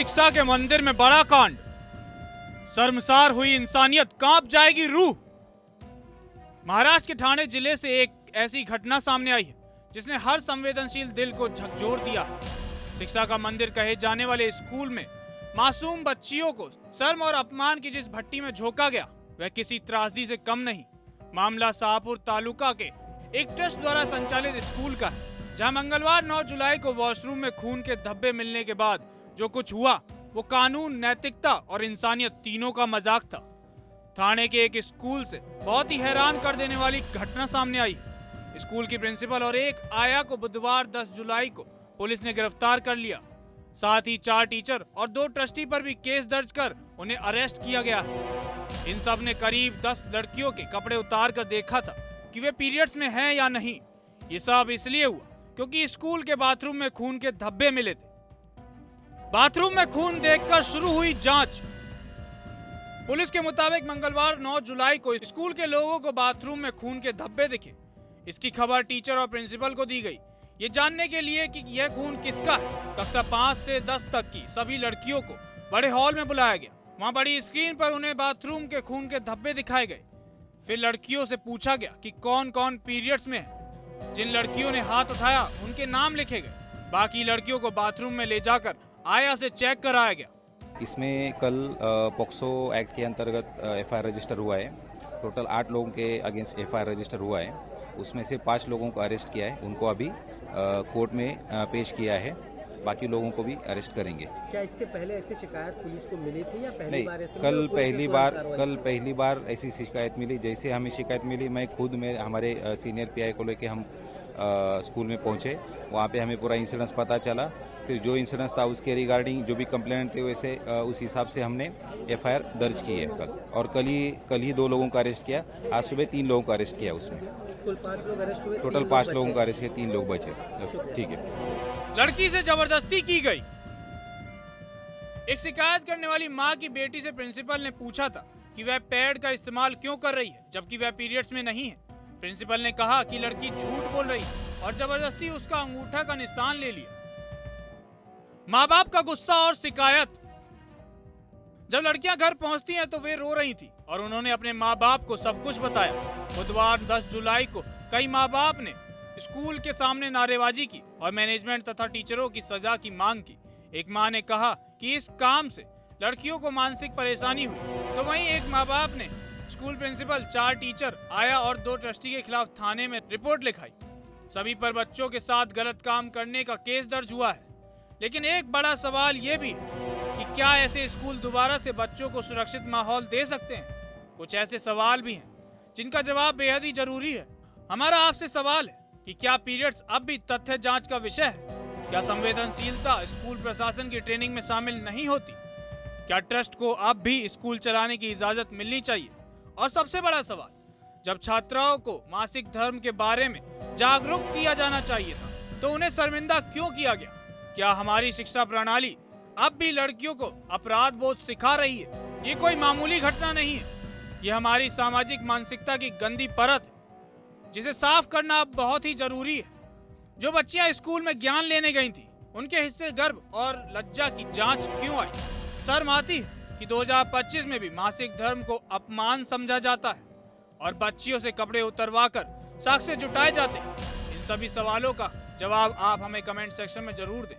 शिक्षा के मंदिर में बड़ा कांड, शर्मसार हुई इंसानियत, कांप जाएगी रूह। महाराष्ट्र के ठाणे जिले से एक ऐसी घटना सामने आई है जिसने हर संवेदनशील दिल को झकझोर दिया है। शिक्षा का मंदिर कहे जाने वाले स्कूल में मासूम बच्चियों को शर्म और अपमान की जिस भट्टी में झोंका गया वह किसी त्रासदी से कम नहीं। मामला शाहपुर तालुका के एक ट्रस्ट द्वारा संचालित स्कूल का है, जहां मंगलवार 9 जुलाई को वॉशरूम में खून के धब्बे मिलने के बाद जो कुछ हुआ वो कानून, नैतिकता और इंसानियत तीनों का मजाक था। ठाणे के एक स्कूल से बहुत ही हैरान कर देने वाली घटना सामने आई। स्कूल की प्रिंसिपल और एक आया को बुधवार 10 जुलाई को पुलिस ने गिरफ्तार कर लिया। साथ ही 4 टीचर और 2 ट्रस्टी पर भी केस दर्ज कर उन्हें अरेस्ट किया गया है। इन सब ने करीब 10 लड़कियों के कपड़े उतार कर देखा था कि वे पीरियड्स में हैं या नहीं। ये सब इसलिए हुआ क्योंकि स्कूल के बाथरूम में खून के धब्बे मिले थे। बाथरूम में खून देखकर शुरू हुई जांच। पुलिस के मुताबिक मंगलवार 9 जुलाई को स्कूल के लोगों को बाथरूम में खून के धब्बे दिखे। इसकी खबर टीचर और प्रिंसिपल को दी गई, ये जानने के लिए कि यह खून किसका है। कक्षा 5 से 10 तक की सभी लड़कियों को बड़े हॉल में बुलाया गया। वहां बड़ी स्क्रीन पर उन्हें बाथरूम के खून के धब्बे दिखाए गए। फिर लड़कियों से पूछा गया कि कौन कौन पीरियड्स में है। जिन लड़कियों ने हाथ उठाया उनके नाम लिखे गए। बाकी लड़कियों को बाथरूम में ले जाकर आया से चेक कराया गया। इसमें कल पॉक्सो एक्ट के अंतर्गत एफआईआर रजिस्टर हुआ है। टोटल 8 लोगों के अगेंस्ट एफआईआर रजिस्टर हुआ है। उसमें से 5 लोगों को अरेस्ट किया है, उनको अभी कोर्ट में पेश किया है। बाकी लोगों को भी अरेस्ट करेंगे। क्या इसके पहले ऐसी शिकायत पुलिस को मिली थी या पहली बार ऐसी? कल पहली बार ऐसी शिकायत मिली। जैसे हमें शिकायत मिली, मैं खुद में हमारे सीनियर पीआई को लेके हम स्कूल में पहुंचे। वहाँ पे हमें पूरा इंसिडेंस पता चला। फिर जो इंसिडेंस था उसके रिगार्डिंग जो भी कंप्लेंट थे वैसे उस हिसाब से हमने एफआईआर दर्ज की है कल। और कल ही 2 लोगों को अरेस्ट किया। आज सुबह 3 लोगों को अरेस्ट किया। उसमें कुल 5 लोग अरेस्ट हुए। टोटल 5 लोगों को अरेस्ट किया, 3 लोग बचे। ठीक है। लड़की से जबरदस्ती की गई। एक शिकायत करने वाली मां की बेटी से प्रिंसिपल ने पूछा था कि वह पैड का इस्तेमाल क्यों कर रही है जबकि वह पीरियड्स में नहीं है। प्रिंसिपल ने कहा कि लड़की झूठ बोल रही है और जबरदस्ती उसका अंगूठा का निशान ले लिया। माँ बाप का गुस्सा और शिकायत। जब लड़कियां घर पहुंचती हैं तो वे रो रही थी और उन्होंने अपने माँ बाप को सब कुछ बताया। बुधवार 10 जुलाई को कई माँ बाप ने स्कूल के सामने नारेबाजी की और मैनेजमेंट तथा टीचरों की सजा की मांग की। एक मां ने कहा कि इस काम से लड़कियों को मानसिक परेशानी हुई, तो वहीं एक माँ बाप ने स्कूल प्रिंसिपल, 4 टीचर, आया और 2 ट्रस्टी के खिलाफ थाने में रिपोर्ट लिखाई। सभी पर बच्चों के साथ गलत काम करने का केस दर्ज हुआ है। लेकिन एक बड़ा सवाल ये भी है कि क्या ऐसे स्कूल दोबारा से बच्चों को सुरक्षित माहौल दे सकते हैं? कुछ ऐसे सवाल भी हैं जिनका जवाब बेहद ही जरूरी है। हमारा आपसे सवाल है कि क्या पीरियड्स अब भी तथ्य जांच का विषय है? क्या संवेदनशीलता स्कूल प्रशासन की ट्रेनिंग में शामिल नहीं होती? क्या ट्रस्ट को अब भी स्कूल चलाने की इजाजत मिलनी चाहिए? और सबसे बड़ा सवाल, जब छात्राओं को मासिक धर्म के बारे में जागरूक किया जाना चाहिए था तो उन्हें शर्मिंदा क्यों किया गया? क्या हमारी शिक्षा प्रणाली अब भी लड़कियों को अपराध बोध सिखा रही है? ये कोई मामूली घटना नहीं है, ये हमारी सामाजिक मानसिकता की गंदी परत है जिसे साफ करना अब बहुत ही जरूरी है। जो बच्चियां स्कूल में ज्ञान लेने गई थी उनके हिस्से गर्व और लज्जा की जांच क्यों आई? शर्म आती है कि 2025 में भी मासिक धर्म को अपमान समझा जाता है और बच्चियों से कपड़े उतरवाकर साक्ष्य जुटाए जाते हैं। इन सभी सवालों का जवाब आप हमें कमेंट सेक्शन में जरूर दें।